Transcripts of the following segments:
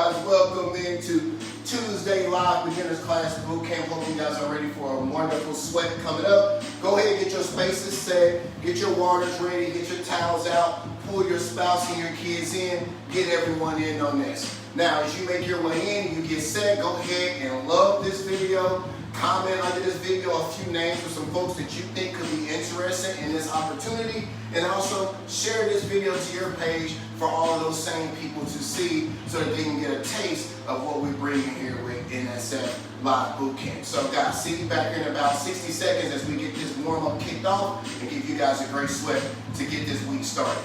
guys. Welcome into Tuesday Live Beginners Class Bootcamp. Hope you guys are ready for a wonderful sweat coming up. Go ahead and get your spaces set, get your waters ready, get your towels out, pull your spouse and your kids in, get everyone in on this. Now, as you make your way in, you get set, go ahead and love this video. Comment under this video a few names for some folks that you think could be interested in this opportunity, and also share this video to your page for all of those same people to see so that they can get a taste of what we bring in here with NSF Live Bootcamp. So guys, see you back here in about 60 seconds as we get this warm-up kicked off and give you guys a great sweat to get this week started.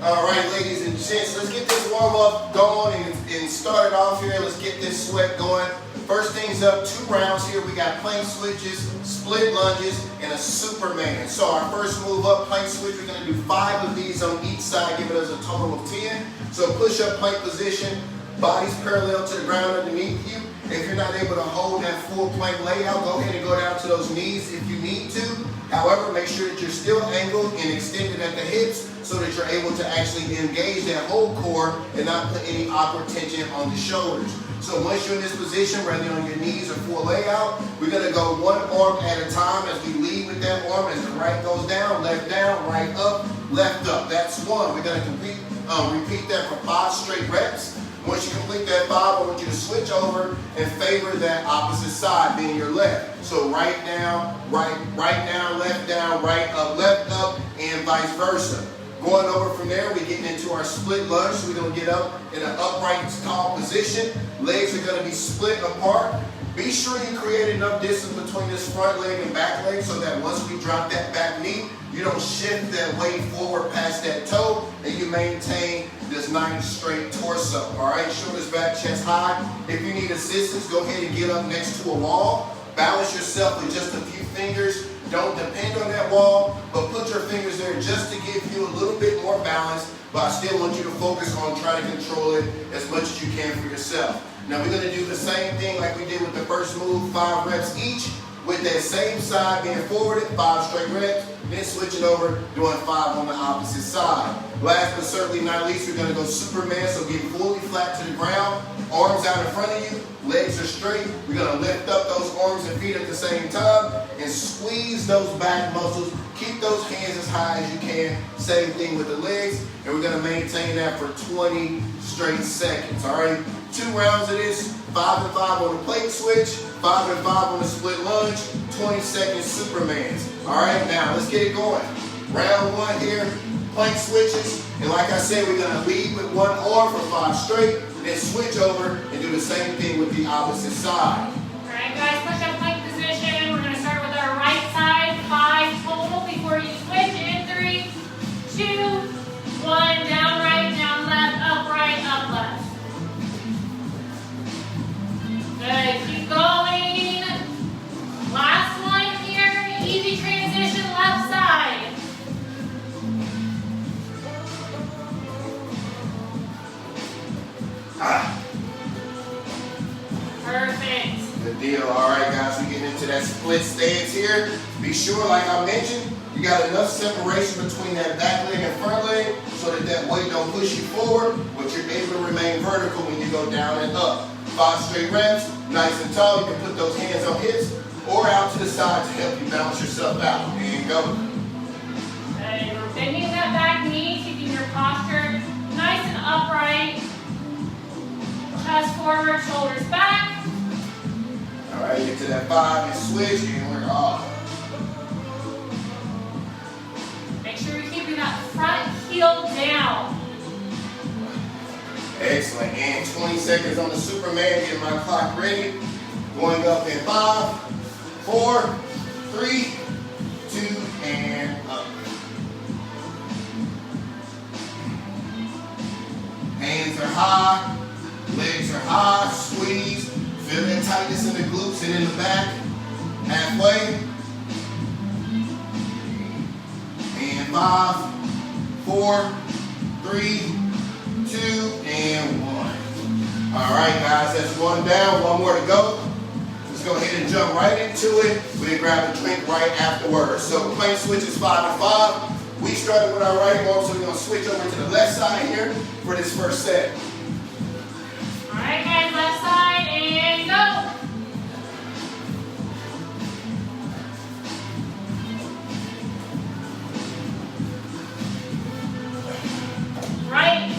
Alright, ladies and gents, let's get this warm-up going and start it off here. Let's get this sweat going. First things up, 2 rounds here. We got plank switches, split lunges, and a Superman. So our first move up, plank switch, we're going to do 5 of these on each side, giving us a total of 10. So push-up plank position, bodies parallel to the ground underneath you. If you're not able to hold that full plank layout, go ahead and go down to those knees if you need to. However, make sure that you're still angled and extended at the hips so that you're able to actually engage that whole core and not put any awkward tension on the shoulders. So once you're in this position, whether on your knees or full layout, we're going to go one arm at a time as we lead with that arm. As the right goes down, right up, left up. That's 1. We're going to repeat that for 5 straight reps. Once you complete that 5, I want you to switch over and favor that opposite side, being your left. So right down, left down, right up, left up, and vice versa. Going over from there, we're getting into our split lunge. So we're going to get up in an upright, tall position. Legs are going to be split apart. Be sure you create enough distance between this front leg and back leg so that once we drop that back knee, you don't shift that weight forward past that toe, and you maintain this nice straight torso. All right, shoulders back, chest high. If you need assistance, go ahead and get up next to a wall. Balance yourself with just a few fingers. Don't depend on that wall, but put your fingers there just to give you a little bit more balance, but I still want you to focus on trying to control it as much as you can for yourself. Now we're going to do the same thing like we did with the first move, 5 reps each, with that same side being forwarded, 5 straight reps, then switching over, doing 5 on the opposite side. Last but certainly not least, we're going to go Superman, so get fully flat to the ground, arms out in front of you, legs are straight. We're going to lift up those arms and feet at the same time and squeeze those back muscles. Keep those hands as high as you can. Same thing with the legs, and we're going to maintain that for 20 straight seconds, all right? 2 rounds of this, 5 and 5 on the plank switch, 5 and 5 on the split lunge, 20 seconds Supermans. All right, now let's get it going. Round 1 here, plank switches, and like I said, we're going to lead with 1 arm for 5 straight, then switch over and do the same thing with the opposite side. All right, guys, push up plank position. We're going to start with our right side, 5 total before you switch in 3, 2, 1, down right, down left, up right, up left. Good, keep going. Last one here, easy transition, left side. split stance here. Be sure, like I mentioned, you got enough separation between that back leg and front leg so that that weight don't push you forward, but you're able to remain vertical when you go down and up. 5 straight reps, nice and tall. You can put those hands on hips or out to the side to help you balance yourself out. And go. Okay, we're bending that back knee, keeping your posture nice and upright. Chest forward, shoulders back. All right, get to that 5 and switch, and we're off. Make sure you're keeping that front heel down. Excellent. And 20 seconds on the Superman. Getting my clock ready. Going up in 5, 4, 3, 2, and up. Hands are high. Legs are high. Squeeze. Feel that tightness in the glutes and in the back. Halfway. And 5, 4, 3, 2, and 1. All right, guys, that's one down. One more to go. Let's go ahead and jump right into it. We'll grab a drink right afterwards. So plank switch is 5 and 5. We started with our right arm, so we're going to switch over to the left side here for this first set. All right, guys, left side, and go. Right.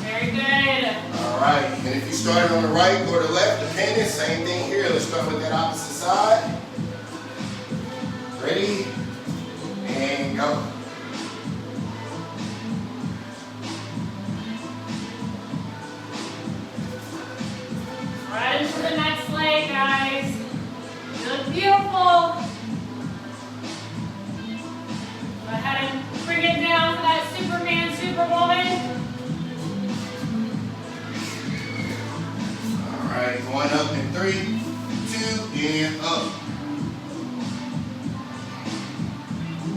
Very good. All right, and if you started on the right or the left, depending, same thing here. Let's start with that opposite side. Ready, and go. Right into the next leg, guys. You look beautiful. Go ahead and bring it down to that Superman, Superwoman. All right, going up in 3, 2, and up.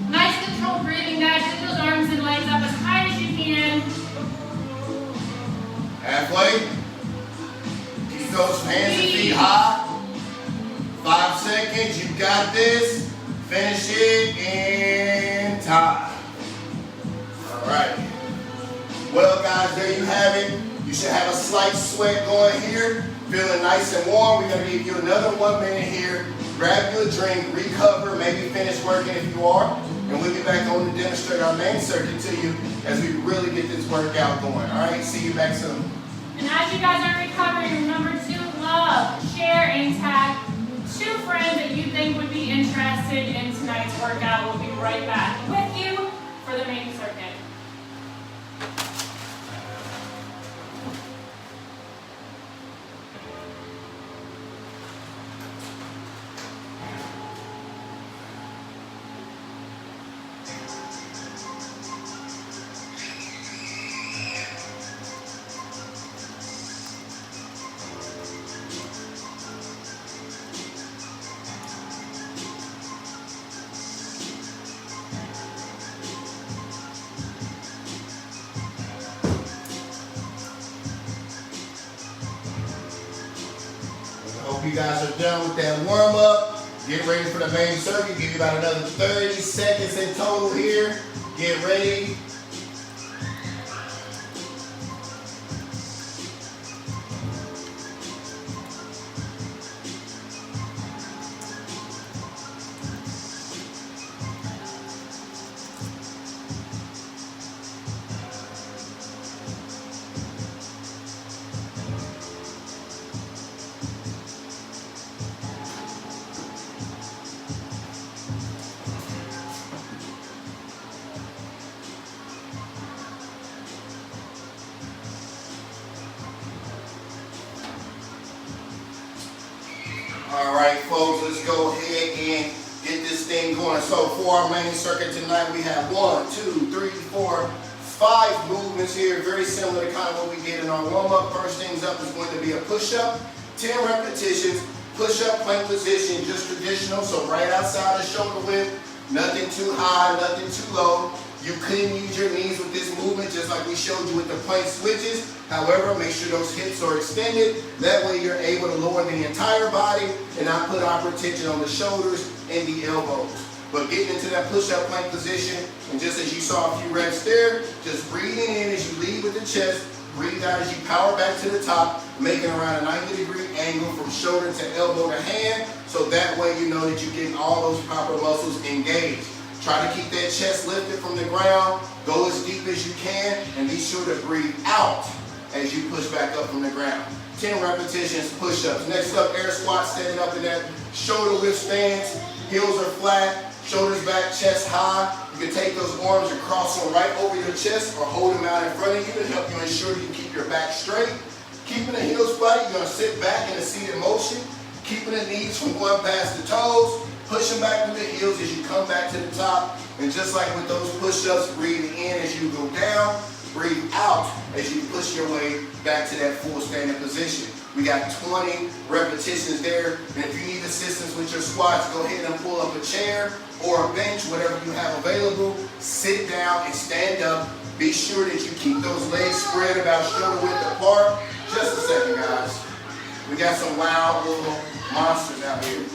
Nice controlled breathing, guys. Get those arms and legs up as high as you can. Halfway. Keep those hands and feet high. 5 seconds, you got this. Finish it and time. All right. Well, guys, there you have it. You should have a slight sweat going here. Feeling nice and warm. We're going to give you another 1 minute here. Grab you a drink, recover, maybe finish working if you are. And we'll get back on to demonstrate our main circuit to you as we really get this workout going. All right, see you back soon. And as you guys are recovering, remember to love, share, and tag 2 friends that you think would be interested in tonight's workout. We'll be right back with you for the main circuit. Hope you guys are done with that warm up. Get ready for the main circuit. Give you about another 30 seconds in total here. Get ready. All right, folks, let's go ahead and get this thing going. So for our main circuit tonight, we have 1, 2, 3, 4, 5 movements here, very similar to kind of what we did in our warm-up. First things up is going to be a push-up, 10 repetitions, push-up plank position, just traditional, so right outside the shoulder width, nothing too high, nothing too low. You couldn't use your knees with this movement, just like we showed you with the plank switches. However, make sure those hips are extended. That way you're able to lower the entire body and not put awkward tension on the shoulders and the elbows. But getting into that push-up plank position, and just as you saw a few reps there, just breathing in as you lead with the chest, breathe out as you power back to the top, making around a 90-degree angle from shoulder to elbow to hand, so that way you know that you're getting all those proper muscles engaged. Try to keep that chest lifted from the ground, go as deep as you can, and be sure to breathe out as you push back up from the ground. 10 repetitions, push-ups. Next up, air squats, standing up in that shoulder lift stance. Heels are flat, shoulders back, chest high. You can take those arms and cross them right over your chest or hold them out in front of you to help you ensure you keep your back straight. Keeping the heels flat, you're going to sit back in a seated motion. Keeping the knees from going past the toes. Pushing back through the heels as you come back to the top. And just like with those push-ups, breathe in as you go down. Breathe out as you push your way back to that full standing position. We got 20 repetitions there. And if you need assistance with your squats, go ahead and pull up a chair or a bench, whatever you have available. Sit down and stand up. Be sure that you keep those legs spread about shoulder width apart. Just a second, guys. We got some wild little monsters out here.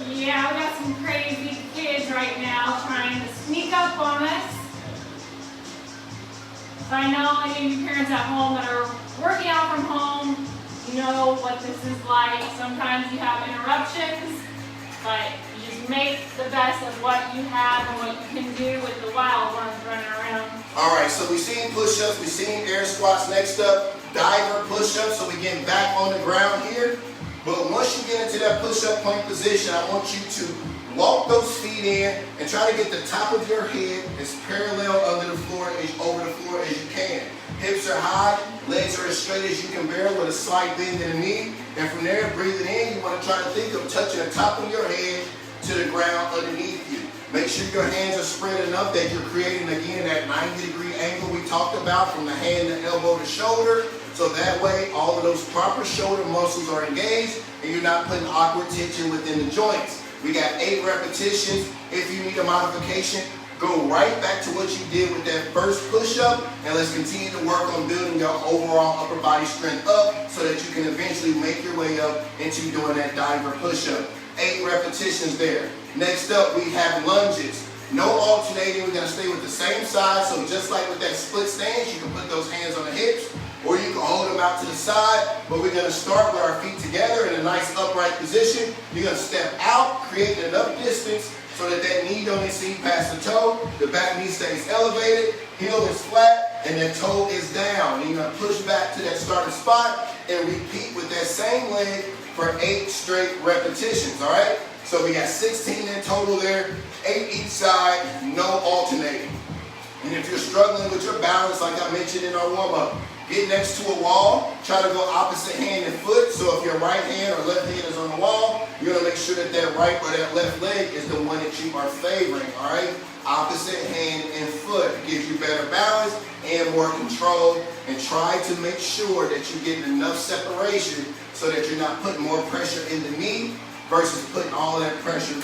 Yeah, we got some crazy kids right now trying to sneak up on us. So I know any of you parents at home that are working out from home, you know what this is like. Sometimes you have interruptions, but you just make the best of what you have and what you can do with the wild ones running around. All right, so we've seen push-ups, we've seen air squats. Next up, diver push-ups. So we're getting back on the ground here. But once you get into that push-up plank position, I want you to walk those feet in and try to get the top of your head as parallel under the floor, over the floor as you can. Hips are high, legs are as straight as you can bear with a slight bend in the knee. And from there, breathing in, you want to try to think of touching the top of your head to the ground underneath you. Make sure your hands are spread enough that you're creating, again, that 90-degree angle we talked about from the hand to elbow to shoulder. So that way, all of those proper shoulder muscles are engaged and you're not putting awkward tension within the joints. We got 8 repetitions. If you need a modification, go right back to what you did with that first push-up, and let's continue to work on building your overall upper body strength up so that you can eventually make your way up into doing that diver push-up. 8 repetitions there. Next up, we have lunges. No alternating. We're going to stay with the same side. So just like with that split stance, you can put those hands on the hips, or you can hold them out to the side, but we're going to start with our feet together in a nice upright position. You're going to step out, create enough distance so that that knee don't exceed past the toe. The back knee stays elevated, heel is flat, and the toe is down. And you're going to push back to that starting spot and repeat with that same leg for 8 straight repetitions, all right? So we got 16 in total there, 8 each side, no alternating. And if you're struggling with your balance, like I mentioned in our warm-up, get next to a wall, try to go opposite hand and foot. So if your right hand or left hand is on the wall, you're going to make sure that that right or that left leg is the one that you are favoring, all right? Opposite hand and foot gives you better balance and more control. And try to make sure that you're getting enough separation so that you're not putting more pressure in the knee versus putting all that pressure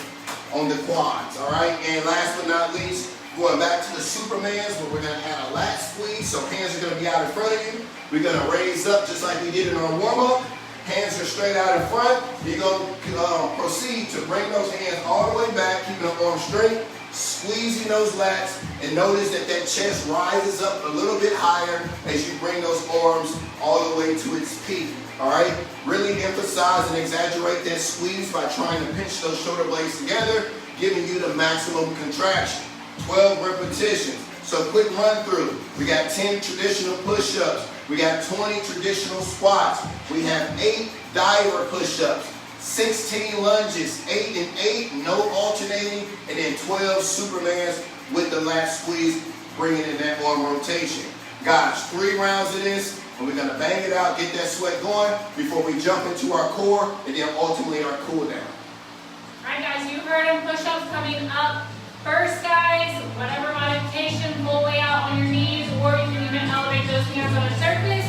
on the quads, all right? And last but not least, going back to the Supermans, where we're going to add a lat squeeze. So hands are going to be out in front of you. We're going to raise up just like we did in our warm-up. Hands are straight out in front. You're going to proceed to bring those hands all the way back, keeping the arms straight, squeezing those lats, and notice that that chest rises up a little bit higher as you bring those arms all the way to its peak. All right? Really emphasize and exaggerate that squeeze by trying to pinch those shoulder blades together, giving you the maximum contraction. 12 repetitions. So quick run through. We got 10 traditional push-ups. We got 20 traditional squats. We have 8 diver push-ups, 16 lunges, 8 and 8, no alternating, and then 12 Supermans with the lat squeeze, bringing in that arm rotation. Guys, 3 rounds of this, and we're gonna bang it out, get that sweat going before we jump into our core and then ultimately our cool down. All right, guys, you heard them. Push-ups coming up. First, guys, whatever modification, pull way out on your knees, or you can even elevate those hands on the surface.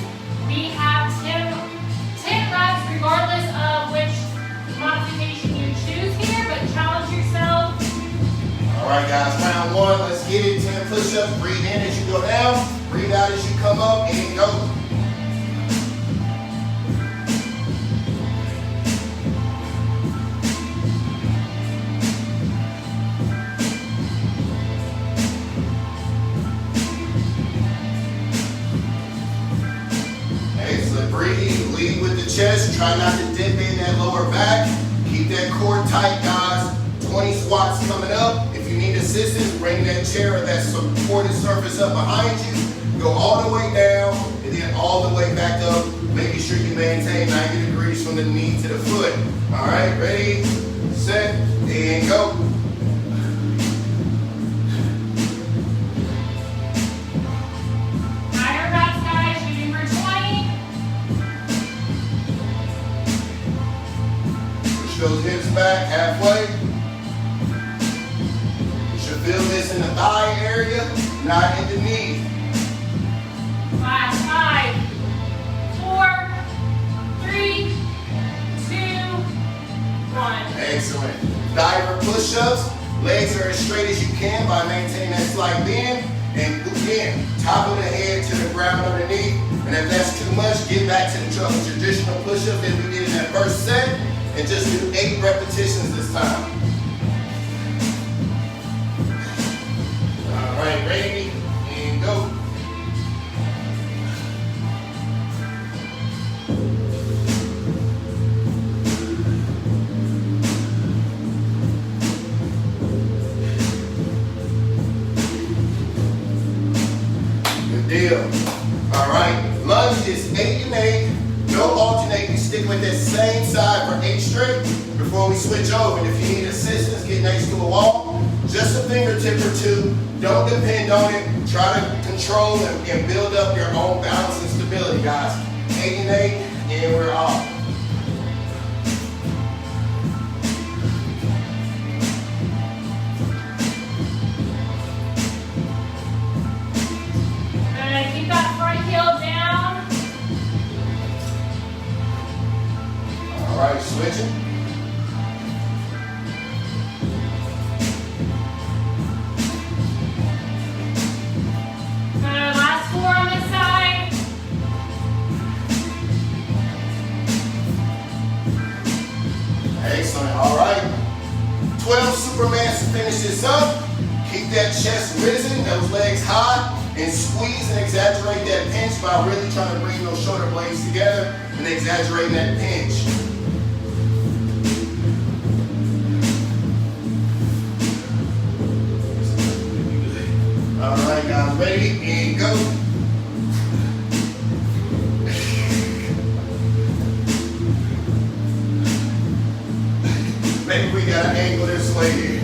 We have 10 reps, regardless of which modification you choose here, but challenge yourself. All right, guys, round one. Let's get it. 10 push-ups. Breathe in as you go down. Breathe out as you come up, and go. Excellent. Breathe. Lead with the chest. Try not to dip in that lower back. Keep that core tight, guys. 20 squats coming up. If you need assistance, bring that chair or that supported surface up behind you. Go all the way down and then all the way back up, making sure you maintain 90 degrees from the knee to the foot. All right, ready, set, and go. Higher reps, guys, shooting for 20. Push those hips back halfway. Feel this in the thigh area, not in the knee. Last 5, 4, 3, 2, 1. Excellent. Diver push-ups. Legs are as straight as you can by maintaining that slight bend. And again, top of the head to the ground underneath. And if that's too much, get back to the traditional push-up that we did in that first set. And just do 8 repetitions this time. All right, ready, and go. Good deal. All right, lunge is 8 and 8. No alternate. You stick with that same side for 8 straight before we switch over. And if you need assistance, get next to a wall. Just a fingertip or 2. Don't depend on it. Try to control and build up your own balance and stability, guys. 8 and 8, and we're off. Good. Keep that front heel down. All right, switching. Last 4 on this side. Excellent. All right. 12 Supermans to finish this up. Keep that chest risen, those legs high, and squeeze and exaggerate that pinch by really trying to bring those shoulder blades together and exaggerating that pinch. All right, guys, ready, and go. Maybe we gotta angle this way here.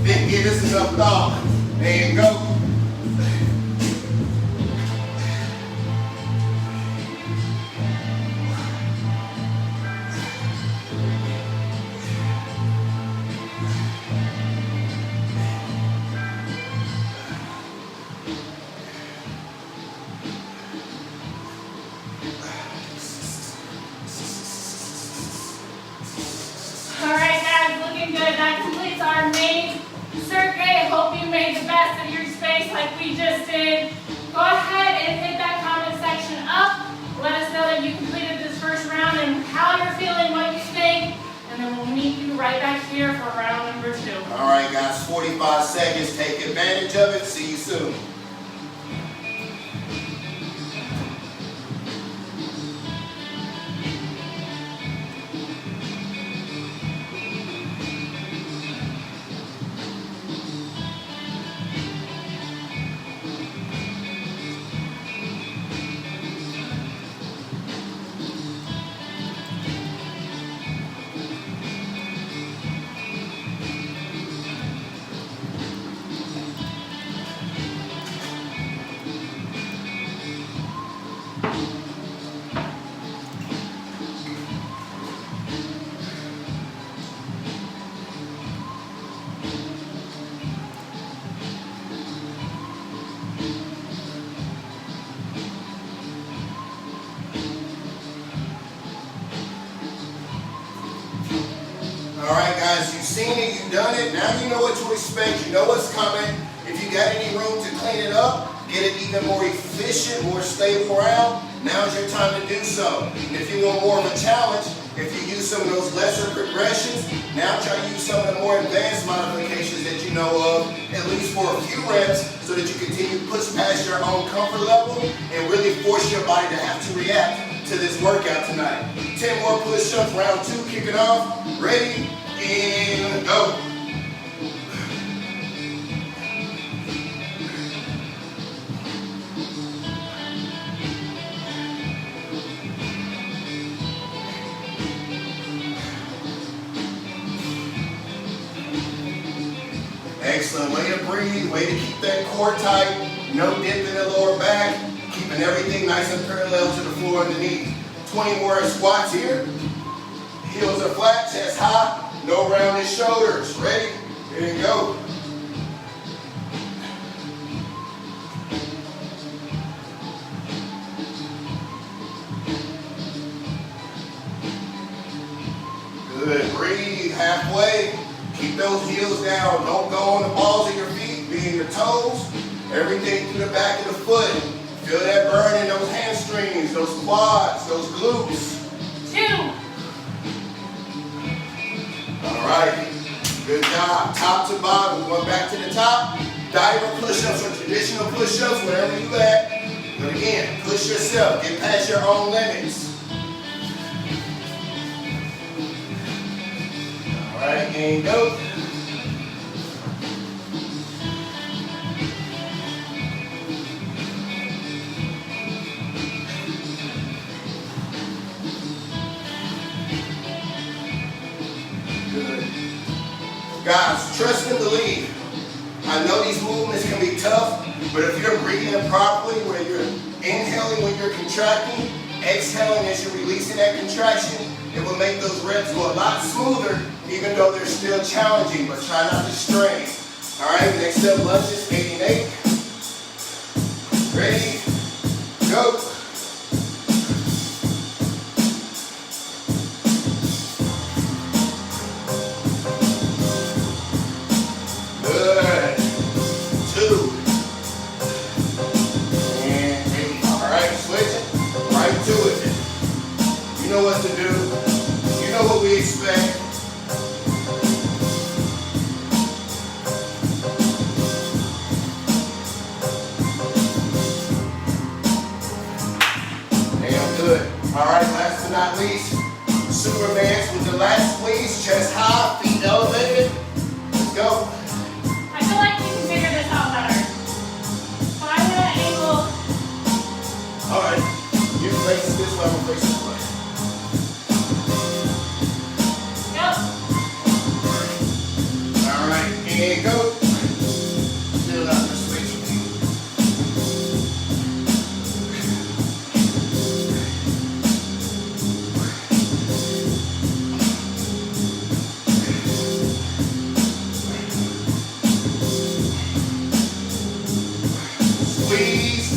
Didn't give us enough thought. And go. Alright guys, looking good. That completes our main circuit. Hope you made the best of your space like we just did. Go ahead and hit that comment section up. Let us know that you completed this first round and how you're feeling, what you think. And then we'll meet you right back here for round number 2. All right, guys, 45 seconds. Take advantage of it. See you soon. seen it, you've done it. Now you know what to expect. You know what's coming. If you got any room to clean it up, get it even more efficient, more stable around, now's your time to do so. If you want more of a challenge, if you use some of those lesser progressions, now try to use some of the more advanced modifications that you know of, at least for a few reps, so that you continue to push past your own comfort level and really force your body to have to react to this workout tonight. 10 more push-ups, round 2, kick it off. Ready, and go. Excellent, way to breathe, way to keep that core tight, no dip in the lower back, keeping everything nice and parallel to the floor underneath. 20 more squats here. Heels are flat, chest high, no rounded shoulders. Ready? Here you go. Good, breathe halfway. Keep those heels down. Don't go on the balls of your feet, be in your toes. Everything through the back of the foot. Feel that burn in those hamstrings, those quads, those glutes. 2. All right, good job. Top to bottom, going back to the top. Diver push-ups or traditional push-ups, wherever you at. But again, push yourself, get past your own limits. All right, and go. Good. Guys, trust and believe. I know these movements can be tough, but if you're breathing properly, where you're inhaling when you're contracting, exhaling as you're releasing that contraction, it will make those reps go a lot smoother, even though they're still challenging, but try not to strain. All right, next up, lunges, 8 and 8. Ready, go. Good. 2. And 8. All right, switch it right to it. You know what to do. You know what we expect. Damn good. All right, last but not least, Supermans with the last squeeze, chest high, feet elevated. Let's go. I feel like we can figure this out better. Find that angle. All right, you face it this way, I'm gonna face this way. Yep. All right, and go. Still not the switch. Squeeze.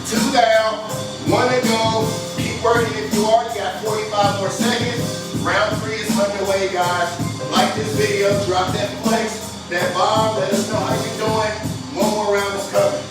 Two down, 1 to go. Keep working if you are. You got 45 more seconds. Round 3 is underway, guys. Like this video, drop that flex, that bomb. Let us know how you're doing. One more round is coming.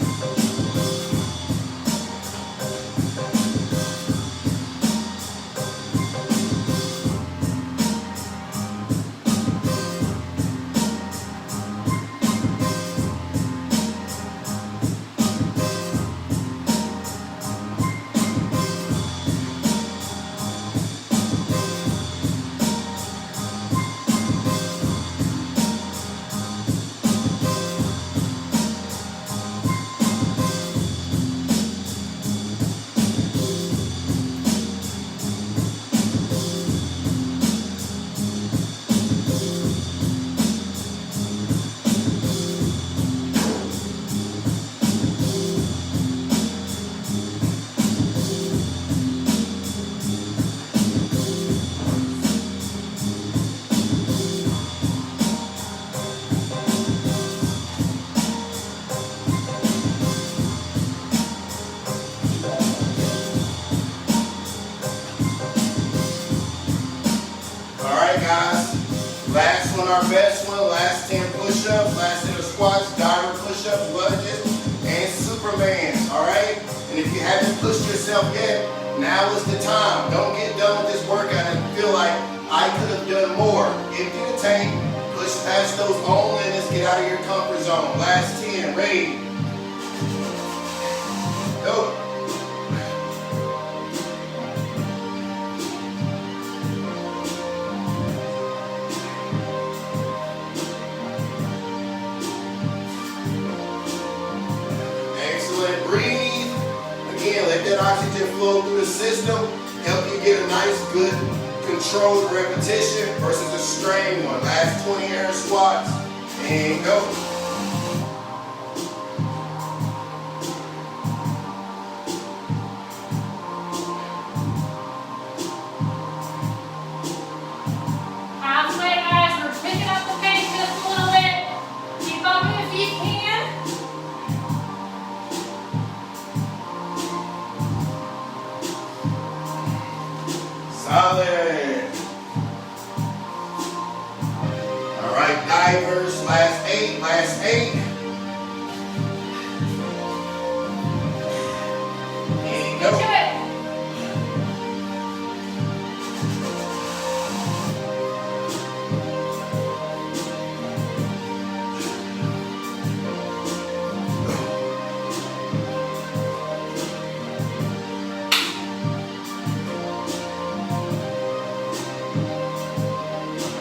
our best one. Last 10 push-ups, last set of squats, diver push-ups, lunges, and Supermans, all right? And if you haven't pushed yourself yet, now is the time. Don't get done with this workout and feel like I could have done more. Empty the tank, push past those own limits, get out of your comfort zone. Last 10, ready? Go. Excellent. Breathe. Again, let that oxygen flow through the system. Help you get a nice, good, controlled repetition versus a strained one. Last 20 air squats. And go. Halfway, guys. We're picking up the pace just a little bit. Keep up if you can. Solid. All right, divers. Last 8. Last 8. And Get go. to it.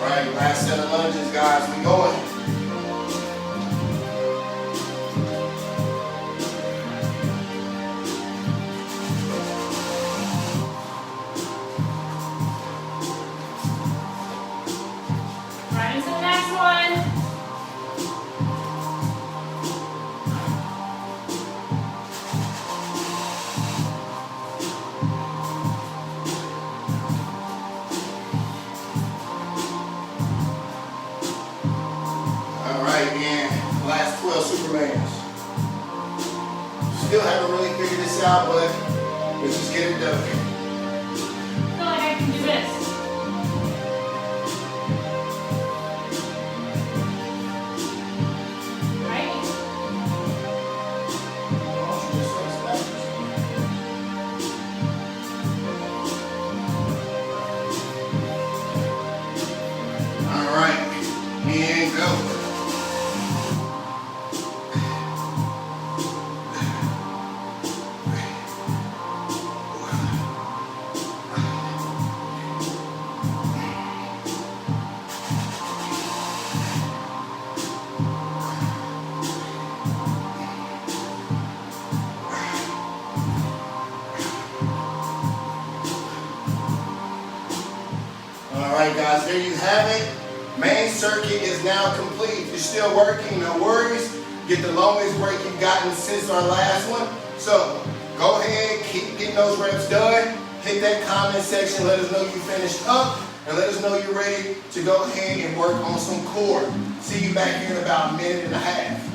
All right, last set of lunges, guys. We going. Right into the next one. All right, man. Last 12 Supermans. Still haven't really figured this out, but let's just get it done. I feel like I can do this. Right? All right, and go. All right, guys, there you have it. Main circuit is now complete. If you're still working, no worries. Get the longest break you've gotten since our last one. So go ahead, keep getting those reps done. Hit that comment section. Let us know you finished up, and let us know you're ready to go ahead and work on some core. See you back here in about a minute and a half.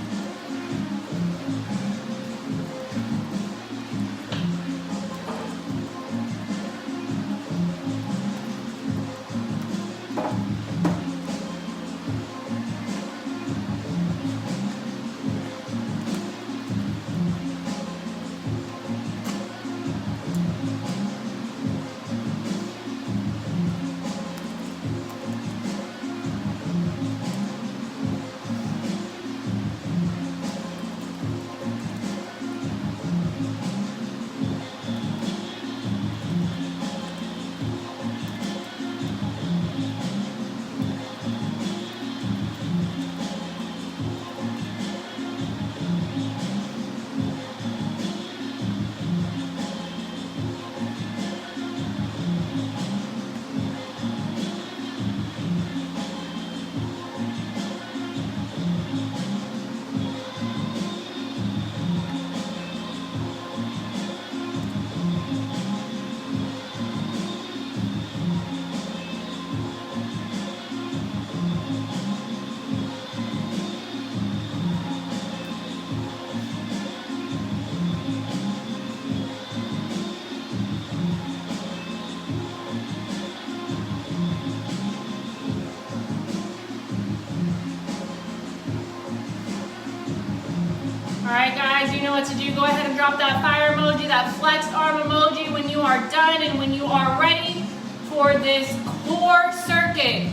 All right, guys, you know what to do. Go ahead and drop that fire emoji, that flexed arm emoji when you are done and when you are ready for this core circuit.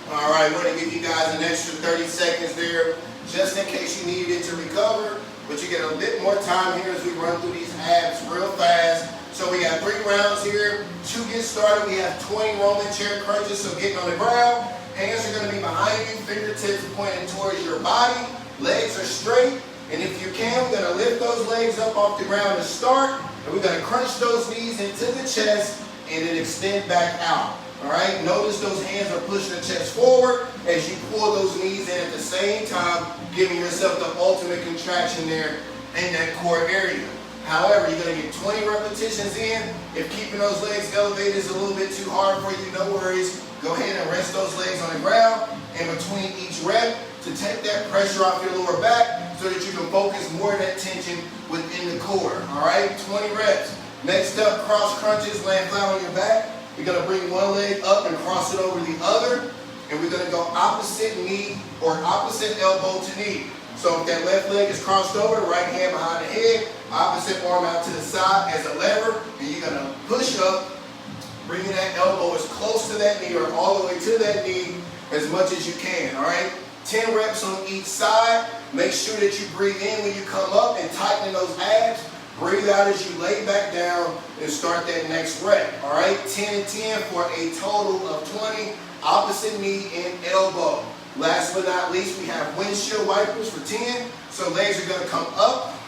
All right, we're gonna give you guys an extra 30 seconds there, just in case you needed it to recover, but you get a bit more time here as we run through these abs real fast. So we got 3 rounds here. To get started, we have 20 Roman chair crunches, so getting on the ground. Hands are gonna be behind you, fingertips pointing towards your body, legs are straight, and if you can, we're gonna lift those legs up off the ground to start, and we're gonna crunch those knees into the chest, and then extend back out. All right, notice those hands are pushing the chest forward as you pull those knees in at the same time, giving yourself the ultimate contraction there in that core area. However, you're gonna get 20 repetitions in. If keeping those legs elevated is a little bit too hard for you, no worries. Go ahead and rest those legs on the ground in between each rep to take that pressure off your lower back so that you can focus more of that tension within the core. All right, 20 reps. Next up, cross crunches, laying flat on your back. We're going to bring one leg up and cross it over the other. And we're going to go opposite knee or opposite elbow to knee. So if that left leg is crossed over, right hand behind the head, opposite arm out to the side as a lever. And you're going to push up, bringing that elbow as close to that knee or all the way to that knee as much as you can. All right? 10 reps on each side. Make sure that you breathe in when you come up and tighten those abs. Breathe out as you lay back down and start that next rep. All right, 10 and 10 for a total of 20. Opposite knee and elbow. Last but not least, we have windshield wipers for 10. So legs are going to come up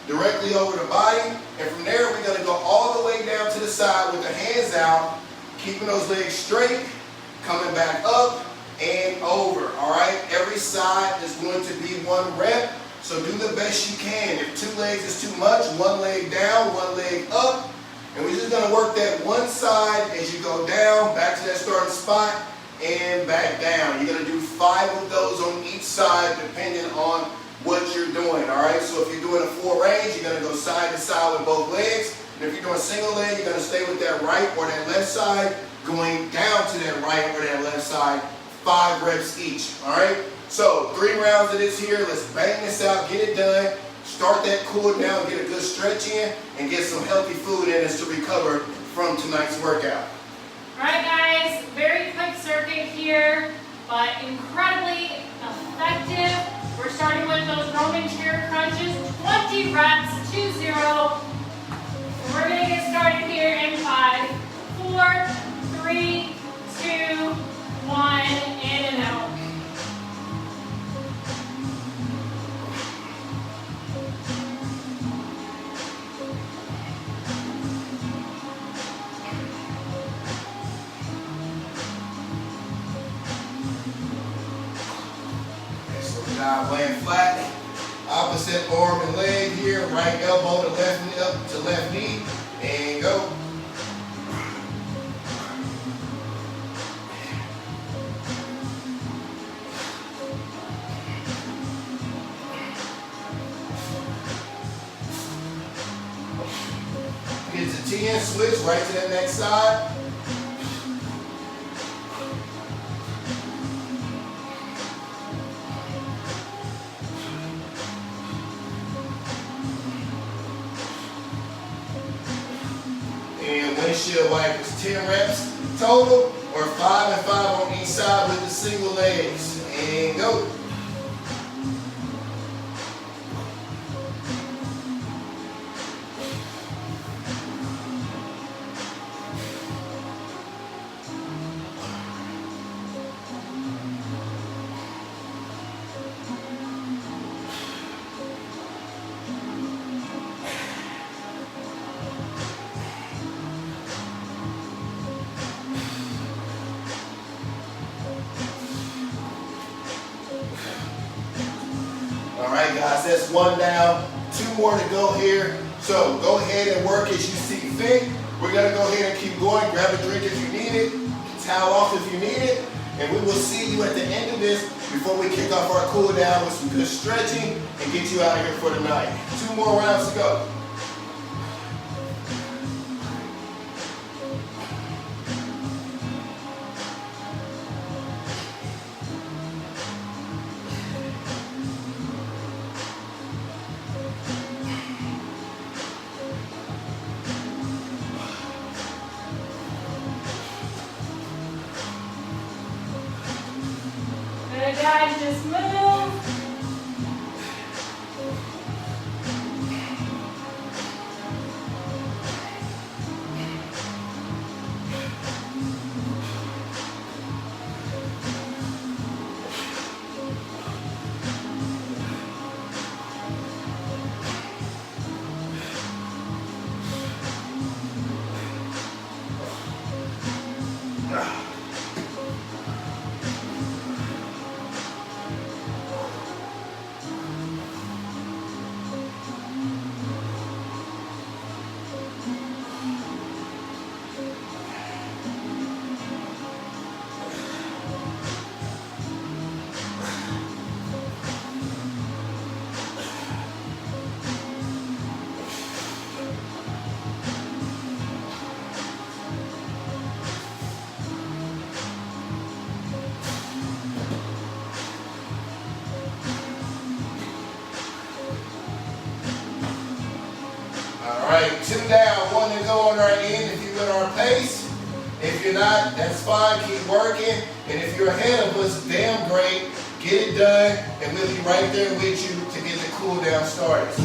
directly over the body. And from there, we're going to go all the way down to the side with the hands out, keeping those legs straight, coming back up and over. All right, every side is going to be 1 rep. So do the best you can. If 2 legs is too much, 1 leg down, 1 leg up. And we're just going to work that one side as you go down, back to that starting spot, and back down. You're going to do 5 of those on each side depending on what you're doing. All right, so if you're doing a full range, you're going to go side to side with both legs. And if you're doing single leg, you're going to stay with that right or that left side, going down to that right or that left side, 5 reps each. All right. So 3 rounds of this here. Let's bang this out, get it done. Start that cool down, get a good stretch in, and get some healthy food in us to recover from tonight's workout. All right, guys, very quick circuit here, but incredibly effective. We're starting with those Roman chair crunches, 20 reps, 2-0. And we're going to get started here in 5, 4, 3, 2, 1, in and out. Laying flat, opposite arm and leg here, right elbow to left knee, up to left knee, and go. Get to 10, switch right to that next side. And windshield wipers, 10 reps total, or 5 and 5 on each side with the single legs. And go. guys, that's 1 down, 2 more to go here. So go ahead and work as you see fit. We're gonna go ahead and keep going. Grab a drink if you need it, towel off if you need it, and we will see you at the end of this before we kick off our cool down with some good stretching and get you out of here for the night. 2 more rounds to go. Good, guys, just move. Alright, 2 down, 1 to go on our end if you're in our pace. If you're not, that's fine, keep working. And if you're ahead of us, damn great. Get it done, and we'll be right there with you to get the cool down started.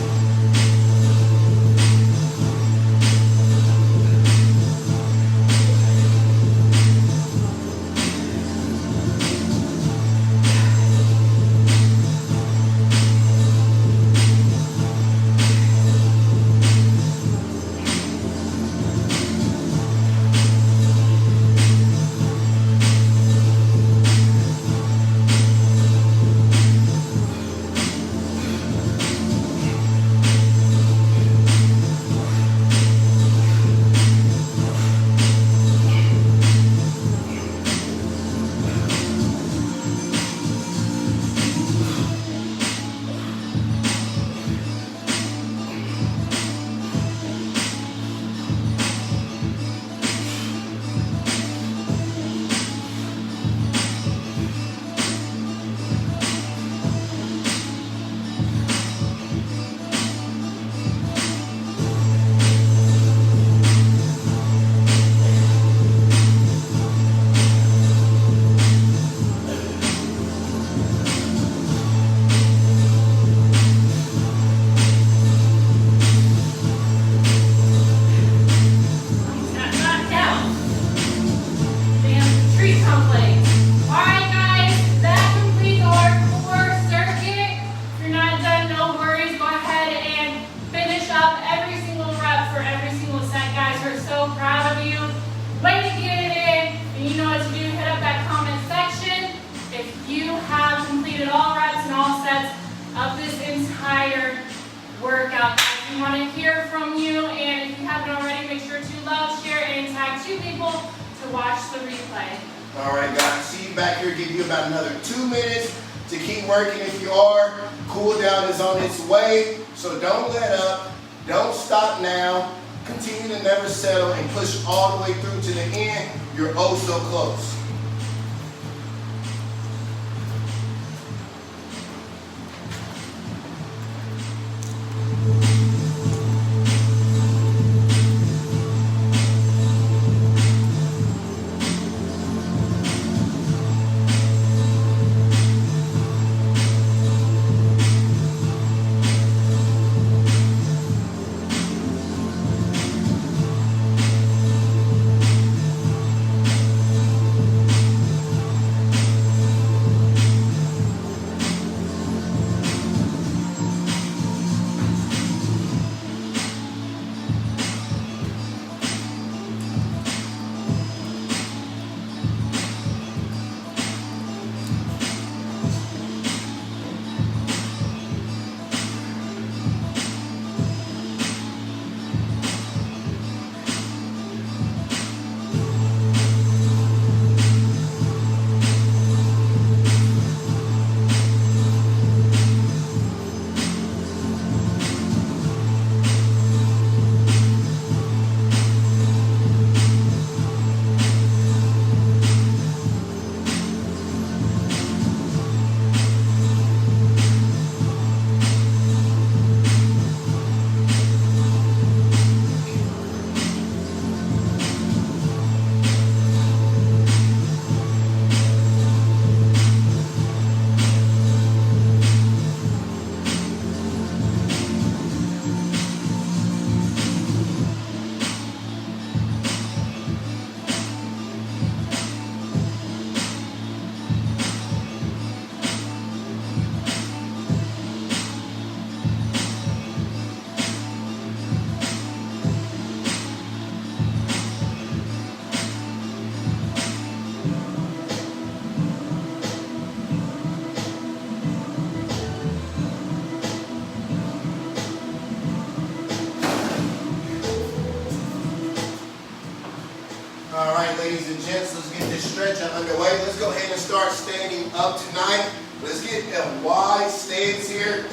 workout. We want to hear from you, and if you haven't already, make sure to love, share, and tag 2 people to watch the replay. All right, guys, see you back here. Give you about another 2 minutes to keep working. If you are, cool down is on its way, so don't let up. Don't stop now. Continue to never settle and push all the way through to the end. You're oh so close. Ladies and gents, let's get this stretching underway. Let's go ahead and start standing up tonight. Let's get a wide stance here,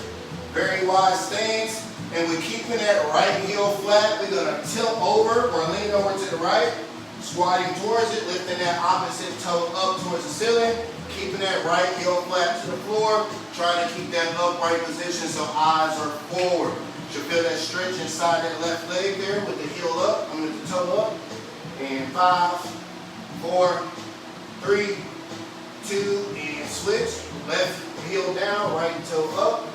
very wide stance. And we're keeping that right heel flat. We're going to tilt over or lean over to the right, squatting towards it, lifting that opposite toe up towards the ceiling, keeping that right heel flat to the floor, trying to keep that upright position so eyes are forward. You should feel that stretch inside that left leg there with the heel up, with the toe up. And 5, 4, 3, 2, and switch. Left heel down, right toe up.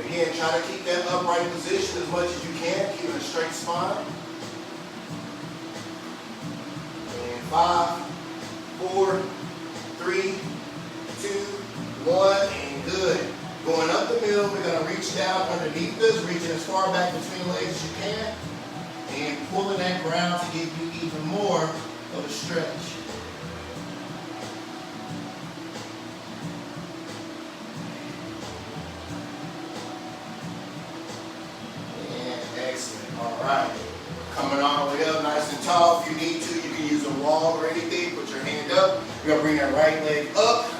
Again, try to keep that upright position as much as you can, keeping a straight spine. And 5, 4, 3, 2, 1, and good. Going up the middle, we're going to reach down underneath this, reaching as far back between legs as you can, and pulling that ground to give you even more of a stretch. Alright, coming all the way up nice and tall. If you need to, you can use a wall or anything. Put your hand up. You're going to bring that right leg up.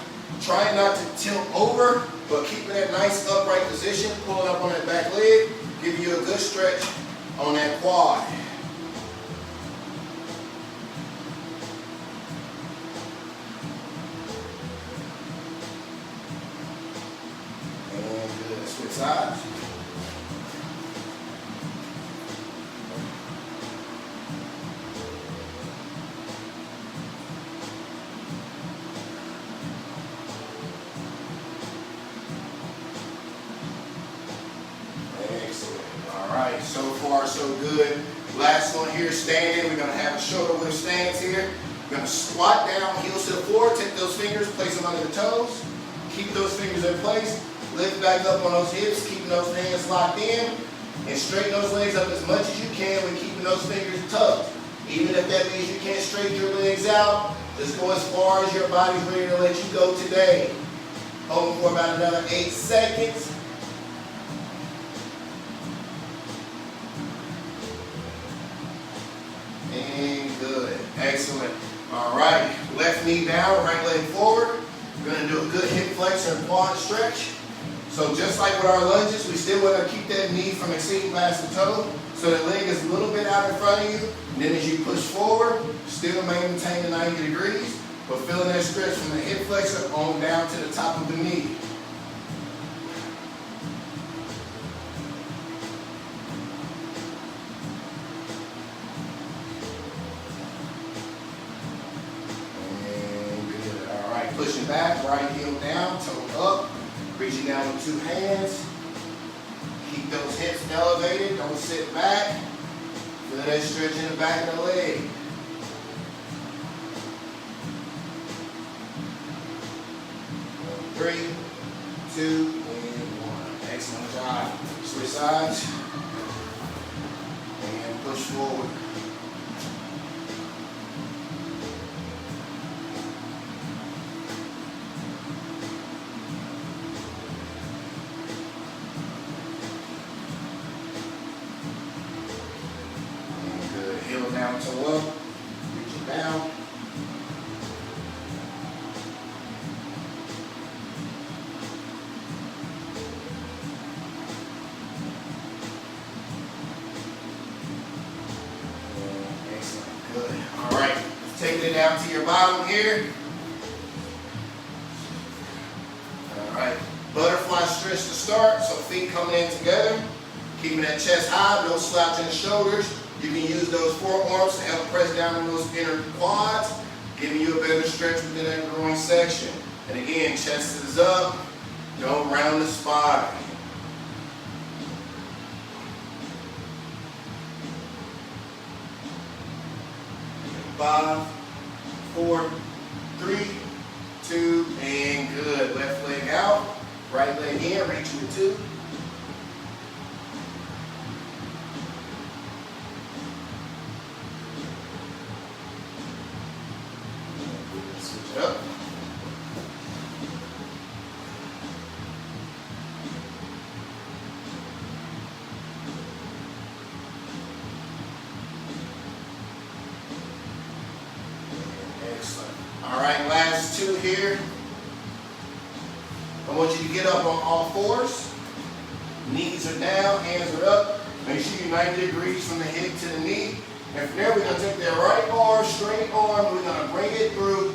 Try not to tilt over, but keeping that nice upright position. Pulling up on that back leg. Giving you a good stretch on that quad. And good. Switch sides. Alright, so far so good. Last one here, standing. We're going to have a shoulder width stance here. We're going to squat down, heels to the floor. Take those fingers, place them under the toes. Keep those fingers in place. Lift back up on those hips, keeping those hands locked in. And straighten those legs up as much as you can when keeping those fingers tucked. Even if that means you can't straighten your legs out, just go as far as your body's ready to let you go today. Hold for about another 8 seconds. And good. Excellent. All right. Left knee down, right leg forward. We're going to do a good hip flexor and quad stretch. So just like with our lunges, we still want to keep that knee from exceeding past the toe. So the leg is a little bit out in front of you. And then as you push forward, still maintain the 90 degrees, but feeling that stretch from the hip flexor on down to the top of the knee. Pushing back, right heel down, toe up, reaching down with 2 hands. Keep those hips elevated, don't sit back. Feel that stretch in the back of the leg. Three, 2, and 1. Excellent job. Switch sides. And push forward. Down, toe up, reach it down. Excellent, good. All right, taking it down to your bottom here. All right, butterfly stretch to start, so feet coming in together. Keeping that chest high, no slouch in the shoulders. You can use those forearms to help press down on those inner quads, giving you a better stretch within that groin section. And again, chest is up, don't round the spine. 5, 4, 3, 2, and good. Left leg out, right leg in, reaching to 2. Switch it up. All right, last two here. I want you to get up on all fours. Knees are down, hands are up. Make sure you're 90 degrees from the hip to the knee. And from there, we're going to take that right arm, straight arm. We're going to bring it through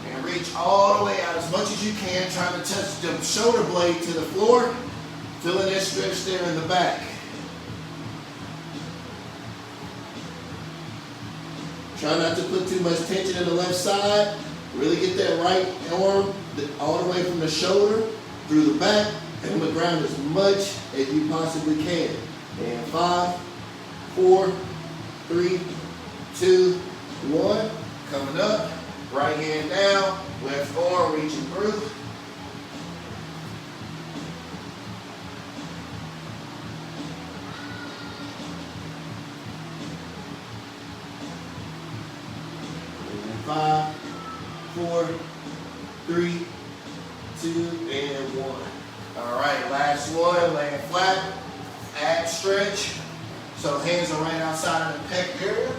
and reach all the way out as much as you can, trying to touch the shoulder blade to the floor. Feeling that stretch there in the back. Try not to put too much tension in the left side. Really get that right arm all the way from the shoulder through the back and the ground as much as you possibly can. And 5, 4, 3, 2, 1. Coming up. Right hand down. Left arm reaching through. And 5, 4, 3, 2, and 1. All right, last one, laying flat, ab stretch. So hands are right outside of the pec area.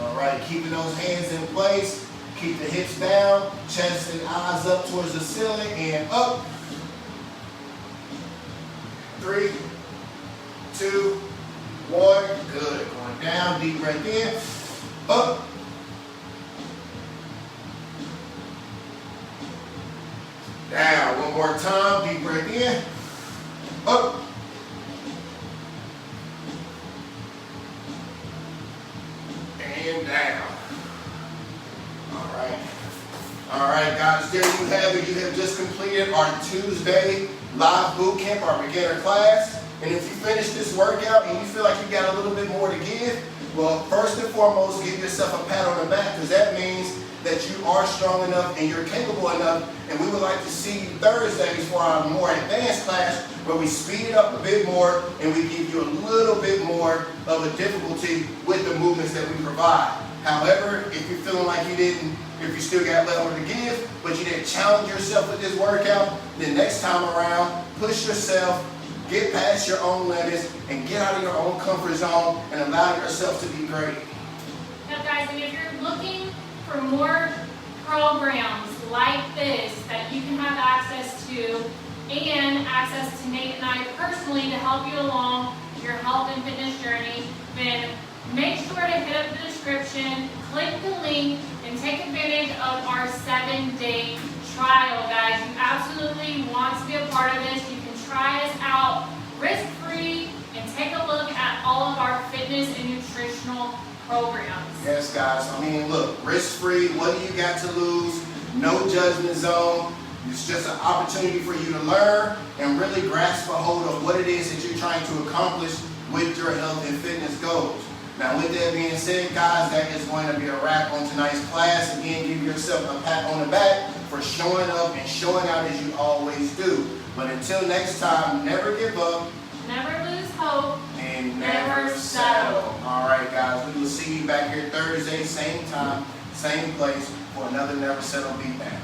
All right, keeping those hands in place. Keep the hips down, chest and eyes up towards the ceiling, and up. 3, 2, 1. Good. Going down, deep breath in. Up. Down. One more time. Deep breath in. Up. And down. All right. All right, guys. There you have it. You have just completed our Tuesday live boot camp, our beginner class. And if you finish this workout and you feel like you got a little bit more to give, well, first and foremost, give yourself a pat on the back, because that means that you are strong enough and you're capable enough. And we would like to see you Thursdays for our more advanced class, where we speed it up a bit more and we give you a little bit more of a difficulty with the movements that we provide. However, if you're feeling like if you still got left to give, but you didn't challenge yourself with this workout, then next time around, push yourself, get past your own limits, and get out of your own comfort zone and allow yourself to be great. Now guys, and if you're looking for more programs like this that you can have access to, and access to Nate and I personally to help you along your health and fitness journey, then make sure to hit up the description, click the link, and take advantage of our 7-day trial, guys. You absolutely want to be a part of this. You can try us out risk-free and take a look at all of our fitness and nutritional programs. Yes, guys. I mean, look, risk-free. What do you got to lose? No judgment zone. It's just an opportunity for you to learn and really grasp a hold of what it is that you're trying to accomplish with your health and fitness goals. Now, with that being said, guys, that is going to be a wrap on tonight's class. Again, give yourself a pat on the back for showing up and showing out as you always do. But until next time, never give up. Never lose hope. And never settle. All right, guys. We will see you back here Thursday, same time, same place, for another Never Settle Beatdown.